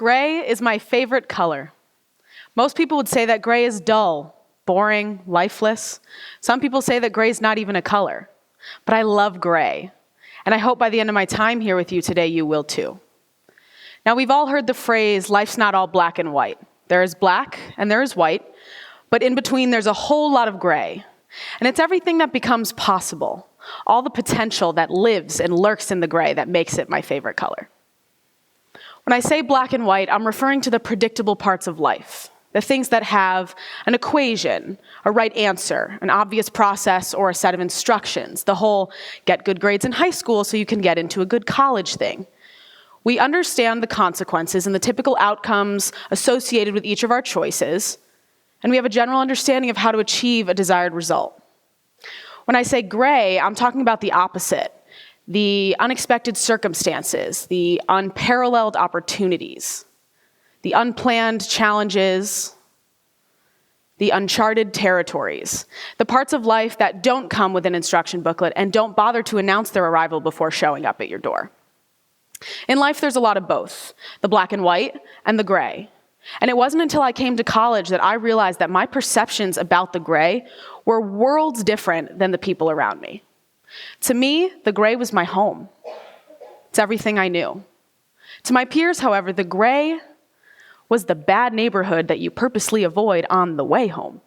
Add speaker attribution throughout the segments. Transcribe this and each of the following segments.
Speaker 1: Gray is my favorite color. Most people would say that gray is dull, boring, lifeless. Some people say that gray is not even a color. But I love gray. And I hope by the end of my time here with you today, you will too. Now, we've all heard the phrase, life's not all black and white. There is black and there is white, but in between there's a whole lot of gray. And it's everything that becomes possible, all the potential that lives and lurks in the gray that makes it my favorite color. When I say black and white, I'm referring to the predictable parts of life, the things that have an equation, a right answer, an obvious process, or a set of instructions, the whole get good grades in high school so you can get into a good college thing. We understand the consequences and the typical outcomes associated with each of our choices, and we have a general understanding of how to achieve a desired result. When I say gray, I'm talking about the opposite, the unexpected circumstances, the unparalleled opportunities, the unplanned challenges, the uncharted territories, the parts of life that don't come with an instruction booklet and don't bother to announce their arrival before showing up at your door. In life, there's a lot of both, the black and white and the gray. And it wasn't until I came to college that I realized that my perceptions about the gray were worlds different than the people around me. To me, the gray was my home. It's everything I knew. To my peers, however, the gray was the bad neighborhood that you purposely avoid on the way home.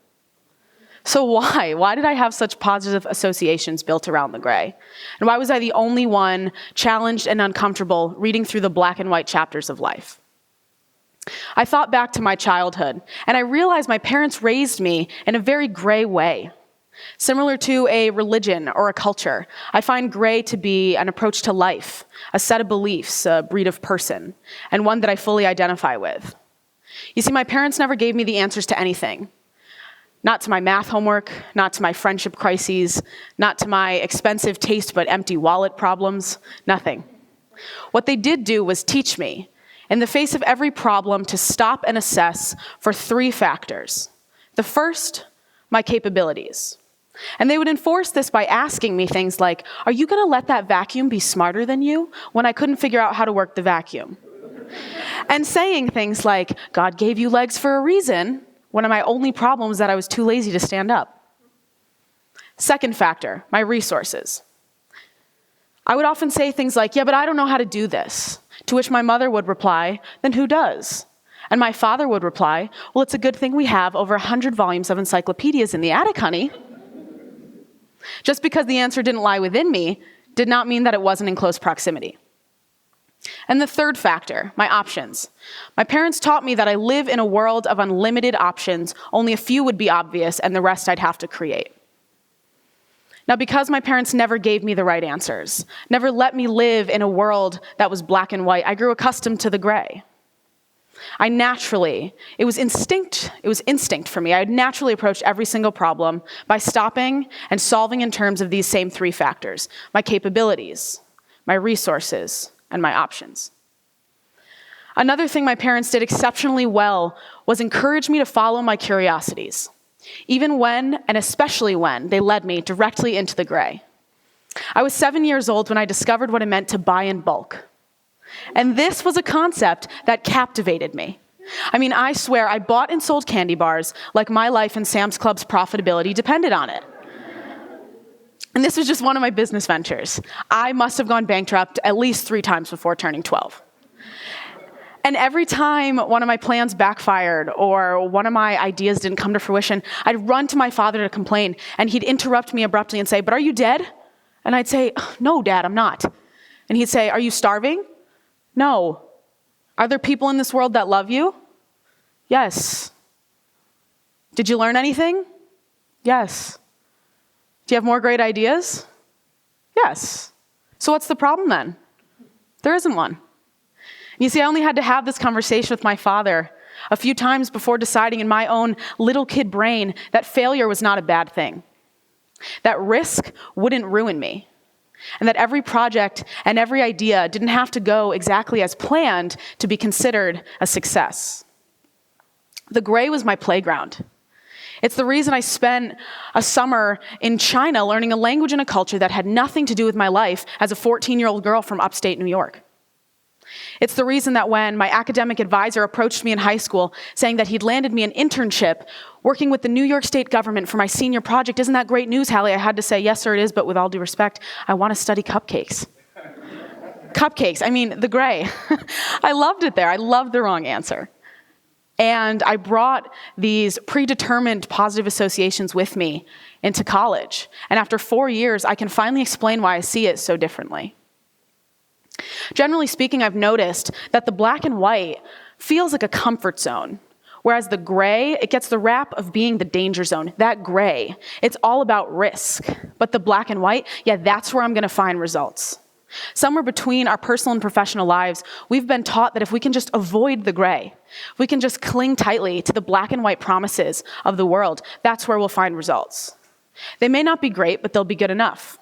Speaker 1: So why? Why did I have such positive associations built around the gray? And why was I the only one challenged and uncomfortable reading through the black and white chapters of life? I thought back to my childhood, and I realized my parents raised me in a very gray way. Similar to a religion or a culture, I find gray to be an approach to life, a set of beliefs, a breed of person, and one that I fully identify with. You see, my parents never gave me the answers to anything. Not to my math homework, not to my friendship crises, not to my expensive taste but empty wallet problems, nothing. What they did do was teach me, in the face of every problem, to stop and assess for three factors. The first, my capabilities. And they would enforce this by asking me things like, are you going to let that vacuum be smarter than you when I couldn't figure out how to work the vacuum? And saying things like, God gave you legs for a reason, one of my only problems is that I was too lazy to stand up. Second factor, my resources. I would often say things like, yeah, but I don't know how to do this. To which my mother would reply, then who does? And my father would reply, well, it's a good thing we have over 100 volumes of encyclopedias in the attic, honey. Just because the answer didn't lie within me did not mean that it wasn't in close proximity. And the third factor, my options. My parents taught me that I live in a world of unlimited options. Only a few would be obvious, and the rest I'd have to create. Now, because my parents never gave me the right answers, never let me live in a world that was black and white, I grew accustomed to the gray. It was instinct for me. I would naturally approach every single problem by stopping and solving in terms of these same three factors: my capabilities, my resources, and my options. Another thing my parents did exceptionally well was encourage me to follow my curiosities, even when, and especially when, they led me directly into the gray. I was 7 years old when I discovered what it meant to buy in bulk. And this was a concept that captivated me. I mean, I swear I bought and sold candy bars like my life and Sam's Club's profitability depended on it. And this was just one of my business ventures. I must have gone bankrupt at least 3 times before turning 12. And every time one of my plans backfired or one of my ideas didn't come to fruition, I'd run to my father to complain, and he'd interrupt me abruptly and say, but are you dead? And I'd say, no, Dad, I'm not. And he'd say, are you starving? No. Are there people in this world that love you? Yes. Did you learn anything? Yes. Do you have more great ideas? Yes. So what's the problem then? There isn't one. You see, I only had to have this conversation with my father a few times before deciding in my own little kid brain that failure was not a bad thing, that risk wouldn't ruin me, and that every project and every idea didn't have to go exactly as planned to be considered a success. The gray was my playground. It's the reason I spent a summer in China learning a language and a culture that had nothing to do with my life as a 14-year-old girl from upstate New York. It's the reason that when my academic advisor approached me in high school saying that he'd landed me an internship working with the New York State government for my senior project, isn't that great news, Halle? I had to say, yes, sir, it is, but with all due respect, I want to study cupcakes. Cupcakes, I mean, the gray. I loved it there. I loved the wrong answer. And I brought these predetermined positive associations with me into college. And after 4 years, I can finally explain why I see it so differently. Generally speaking, I've noticed that the black and white feels like a comfort zone, whereas the gray, it gets the rap of being the danger zone. That gray, it's all about risk. But the black and white, yeah, that's where I'm going to find results. Somewhere between our personal and professional lives, we've been taught that if we can just avoid the gray, if we can just cling tightly to the black and white promises of the world, that's where we'll find results. They may not be great, but they'll be good enough.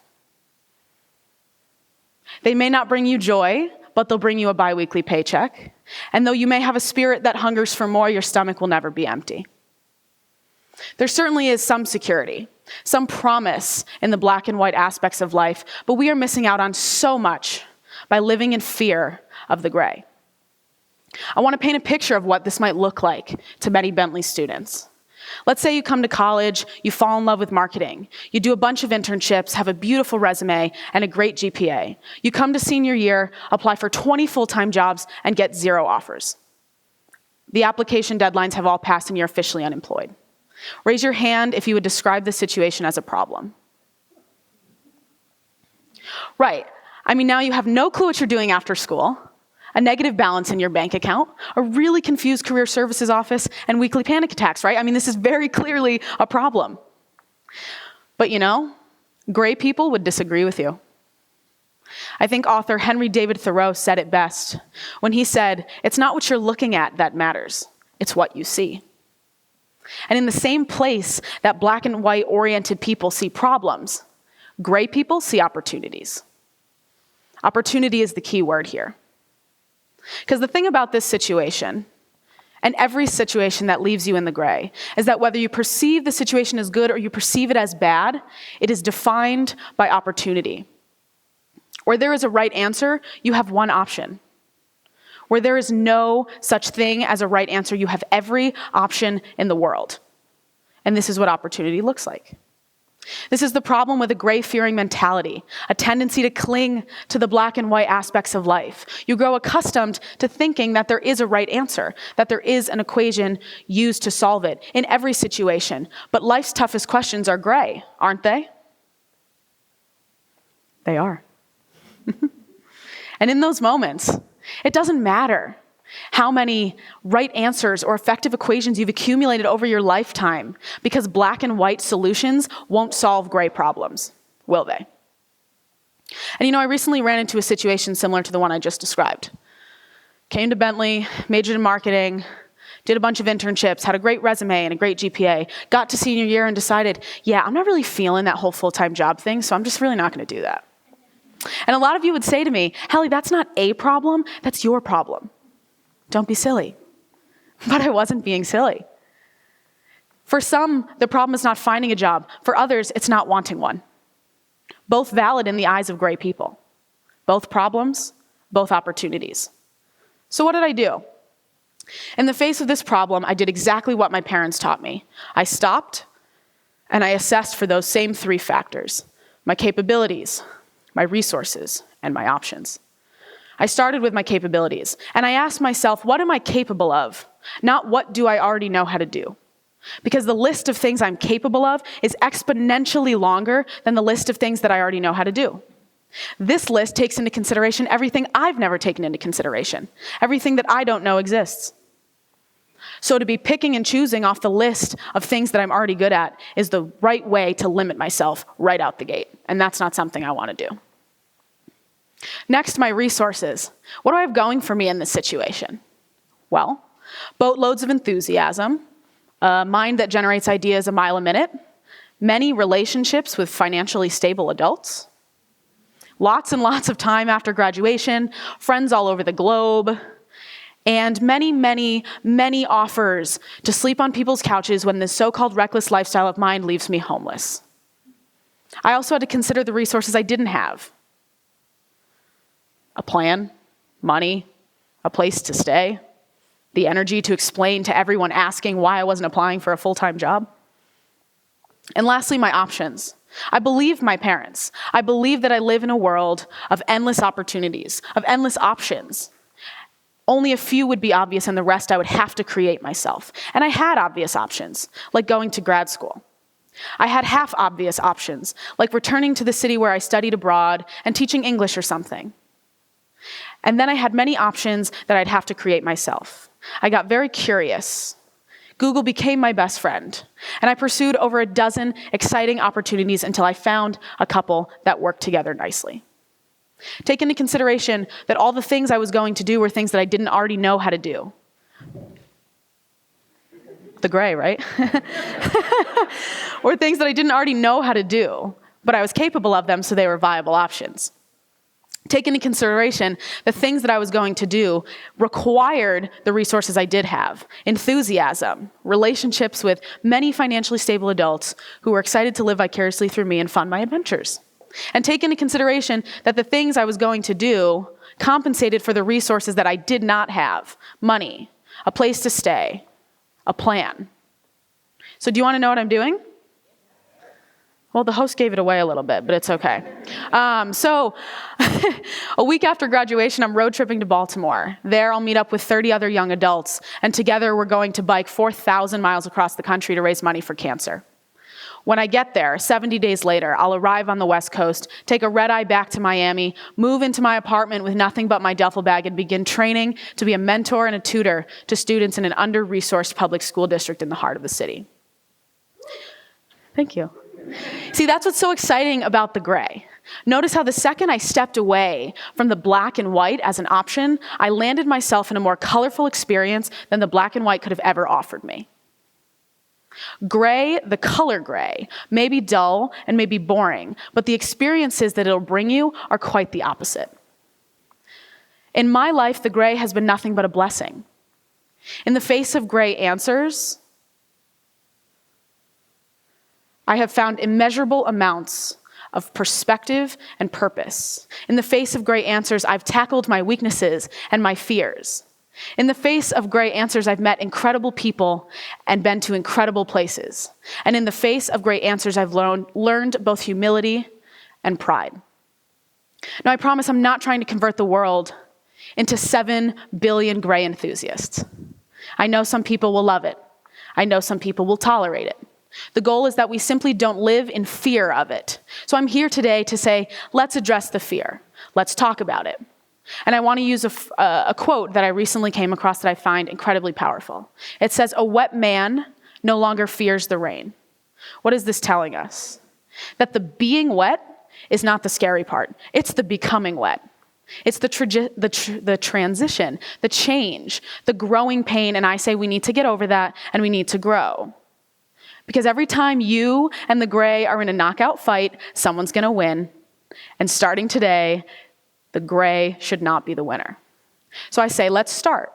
Speaker 1: They may not bring you joy, but they'll bring you a biweekly paycheck. And though you may have a spirit that hungers for more, your stomach will never be empty. There certainly is some security, some promise in the black and white aspects of life, but we are missing out on so much by living in fear of the gray. I want to paint a picture of what this might look like to many Bentley students. Let's say you come to college, you fall in love with marketing, you do a bunch of internships, have a beautiful resume, and a great GPA. You come to senior year, apply for 20 full-time jobs, and get 0 offers. The application deadlines have all passed and you're officially unemployed. Raise your hand if you would describe this situation as a problem. Right. I mean, now you have no clue what you're doing after school, a negative balance in your bank account, a really confused career services office, and weekly panic attacks, right? I mean, this is very clearly a problem. But you know, gray people would disagree with you. I think author Henry David Thoreau said it best when he said, "It's not what you're looking at that matters, it's what you see." And in the same place that black and white oriented people see problems, gray people see opportunities. Opportunity is the key word here. Because the thing about this situation, and every situation that leaves you in the gray, is that whether you perceive the situation as good or you perceive it as bad, it is defined by opportunity. Where there is a right answer, you have one option. Where there is no such thing as a right answer, you have every option in the world. And this is what opportunity looks like. This is the problem with a gray-fearing mentality, a tendency to cling to the black and white aspects of life. You grow accustomed to thinking that there is a right answer, that there is an equation used to solve it in every situation. But life's toughest questions are gray, aren't they? They are. And in those moments, it doesn't matter how many right answers or effective equations you've accumulated over your lifetime, because black and white solutions won't solve gray problems, will they? And you know, I recently ran into a situation similar to the one I just described. Came to Bentley, majored in marketing, did a bunch of internships, had a great resume and a great GPA, got to senior year and decided, yeah, I'm not really feeling that whole full-time job thing, so I'm just really not going to do that. And a lot of you would say to me, Halle, that's not a problem, that's your problem. Don't be silly. But I wasn't being silly. For some, the problem is not finding a job. For others, it's not wanting one. Both valid in the eyes of gray people. Both problems, both opportunities. So what did I do? In the face of this problem, I did exactly what my parents taught me. I stopped and I assessed for those same 3 factors: my capabilities, my resources, and my options. I started with my capabilities, and I asked myself, what am I capable of? Not what do I already know how to do? Because the list of things I'm capable of is exponentially longer than the list of things that I already know how to do. This list takes into consideration everything I've never taken into consideration, everything that I don't know exists. So to be picking and choosing off the list of things that I'm already good at is the right way to limit myself right out the gate, and that's not something I want to do. Next, my resources. What do I have going for me in this situation? Well, boatloads of enthusiasm, a mind that generates ideas a mile a minute, many relationships with financially stable adults, lots and lots of time after graduation, friends all over the globe, and many, many, many offers to sleep on people's couches when this so-called reckless lifestyle of mine leaves me homeless. I also had to consider the resources I didn't have. A plan, money, a place to stay, the energy to explain to everyone asking why I wasn't applying for a full-time job. And lastly, my options. I believe my parents. I believe that I live in a world of endless opportunities, of endless options. Only a few would be obvious, and the rest I would have to create myself. And I had obvious options, like going to grad school. I had half obvious options, like returning to the city where I studied abroad and teaching English or something. And then I had many options that I'd have to create myself. I got very curious. Google became my best friend, and I pursued over a dozen exciting opportunities until I found a couple that worked together nicely. Take into consideration that all the things I was going to do were things that I didn't already know how to do. The gray, right? Or things that I didn't already know how to do, but I was capable of them, so they were viable options. Take into consideration the things that I was going to do required the resources I did have: enthusiasm, relationships with many financially stable adults who were excited to live vicariously through me and fund my adventures. And take into consideration that the things I was going to do compensated for the resources that I did not have: money, a place to stay, a plan. So do you want to know what I'm doing? Well, the host gave it away a little bit, but it's okay. So a week after graduation, I'm road tripping to Baltimore. There, I'll meet up with 30 other young adults, and together we're going to bike 4,000 miles across the country to raise money for cancer. When I get there, 70 days later, I'll arrive on the West Coast, take a red-eye back to Miami, move into my apartment with nothing but my duffel bag, and begin training to be a mentor and a tutor to students in an under-resourced public school district in the heart of the city. Thank you. See, that's what's so exciting about the gray. Notice how the second I stepped away from the black and white as an option, I landed myself in a more colorful experience than the black and white could have ever offered me. Gray, the color gray, may be dull and may be boring, but the experiences that it'll bring you are quite the opposite. In my life, the gray has been nothing but a blessing. In the face of gray answers, I have found immeasurable amounts of perspective and purpose. In the face of gray answers, I've tackled my weaknesses and my fears. In the face of gray answers, I've met incredible people and been to incredible places. And in the face of gray answers, I've learned both humility and pride. Now, I promise I'm not trying to convert the world into 7 billion gray enthusiasts. I know some people will love it. I know some people will tolerate it. The goal is that we simply don't live in fear of it. So I'm here today to say, let's address the fear. Let's talk about it. And I want to use a quote that I recently came across that I find incredibly powerful. It says, "A wet man no longer fears the rain." What is this telling us? That the being wet is not the scary part. It's the becoming wet. It's the transition, the change, the growing pain. And I say we need to get over that and we need to grow. Because every time you and the gray are in a knockout fight, someone's going to win. And starting today, the gray should not be the winner. So I say, let's start.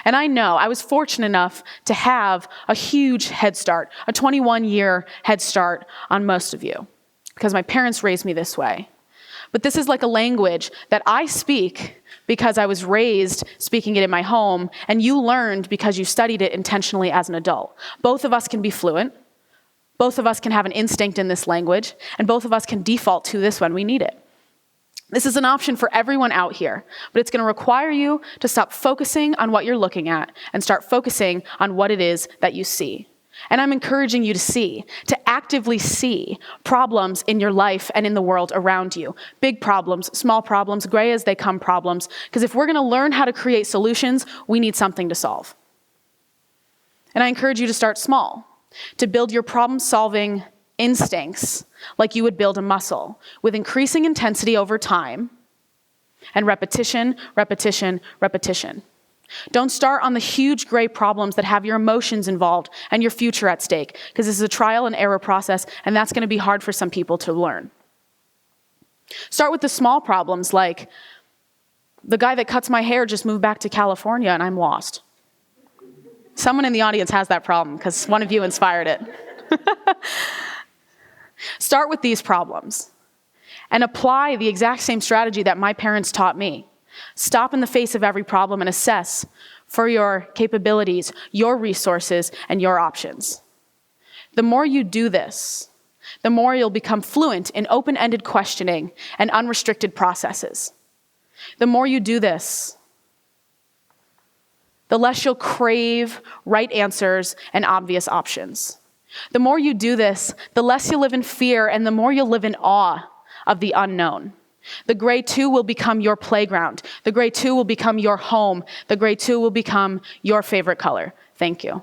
Speaker 1: And I know I was fortunate enough to have a huge head start, a 21-year head start on most of you, because my parents raised me this way. But this is like a language that I speak because I was raised speaking it in my home, and you learned because you studied it intentionally as an adult. Both of us can be fluent. Both of us can have an instinct in this language, and both of us can default to this when we need it. This is an option for everyone out here, but it's going to require you to stop focusing on what you're looking at and start focusing on what it is that you see. And I'm encouraging you to actively see problems in your life and in the world around you. Big problems, small problems, gray as they come problems, because if we're going to learn how to create solutions, we need something to solve. And I encourage you to start small, to build your problem-solving instincts like you would build a muscle, with increasing intensity over time and repetition, repetition, repetition. Don't start on the huge gray problems that have your emotions involved and your future at stake, because this is a trial and error process, and that's going to be hard for some people to learn. Start with the small problems, like the guy that cuts my hair just moved back to California and I'm lost. Someone in the audience has that problem because one of you inspired it. Start with these problems and apply the exact same strategy that my parents taught me. Stop in the face of every problem and assess for your capabilities, your resources, and your options. The more you do this, the more you'll become fluent in open-ended questioning and unrestricted processes. The more you do this, the less you'll crave right answers and obvious options. The more you do this, the less you'll live in fear and the more you'll live in awe of the unknown. The gray too will become your playground. The gray too will become your home. The gray too will become your favorite color. Thank you.